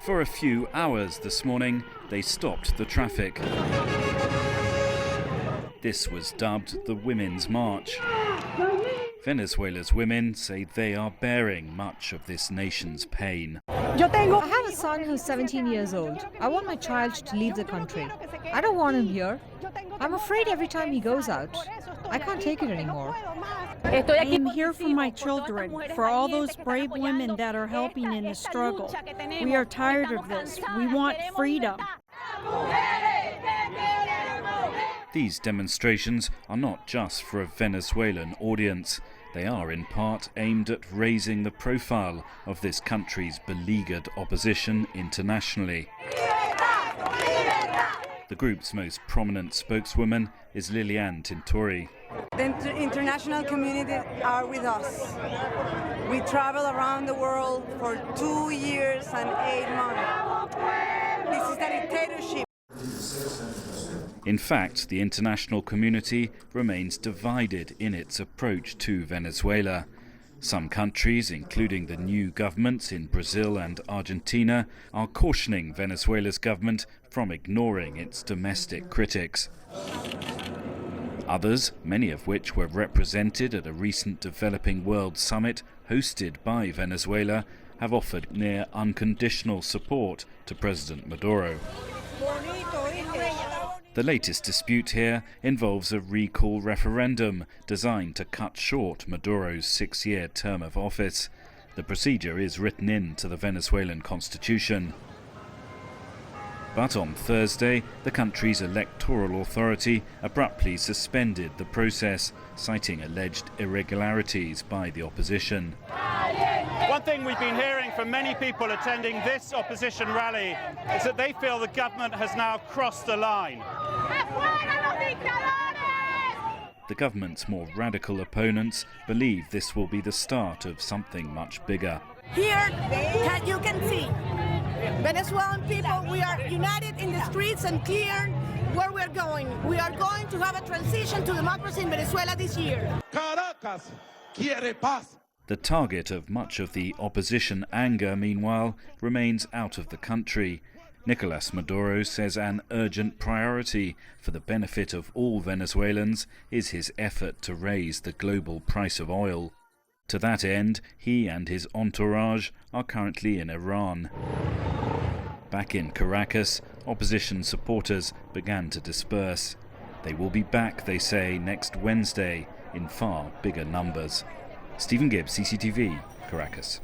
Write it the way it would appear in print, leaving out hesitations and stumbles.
For a few hours this morning, they stopped the traffic. This was dubbed the Women's March. Venezuela's women say they are bearing much of this nation's pain. I have a son who's 17 years old. I want my child to leave the country. I don't want him here. I'm afraid every time he goes out. I can't take it anymore. I am here for my children, for all those brave women that are helping in the struggle. We are tired of this. We want freedom. These demonstrations are not just for a Venezuelan audience. They are in part aimed at raising the profile of this country's beleaguered opposition internationally. The group's most prominent spokeswoman is Lilian Tintori. The international community are with us. We travel around the world for 2 years and 8 months. This is a dictatorship. In fact, the international community remains divided in its approach to Venezuela. Some countries, including the new governments in Brazil and Argentina, are cautioning Venezuela's government from ignoring its domestic critics. Others, many of which were represented at a recent Developing World Summit hosted by Venezuela, have offered near unconditional support to President Maduro. The latest dispute here involves a recall referendum designed to cut short Maduro's 6-year term of office. The procedure is written into the Venezuelan constitution. But on Thursday, the country's electoral authority abruptly suspended the process, citing alleged irregularities by the opposition. One thing we've been hearing from many people attending this opposition rally is that they feel the government has now crossed a line. The government's more radical opponents believe this will be the start of something much bigger. Here, you can see, Venezuelan people, we are united in the streets and clear where we're going. We are going to have a transition to democracy in Venezuela this year. Caracas quiere paz. The target of much of the opposition anger, meanwhile, remains out of the country. Nicolas Maduro says an urgent priority for the benefit of all Venezuelans is his effort to raise the global price of oil. To that end, he and his entourage are currently in Iran. Back in Caracas, opposition supporters began to disperse. They will be back, they say, next Wednesday in far bigger numbers. Stephen Gibbs, CCTV, Caracas.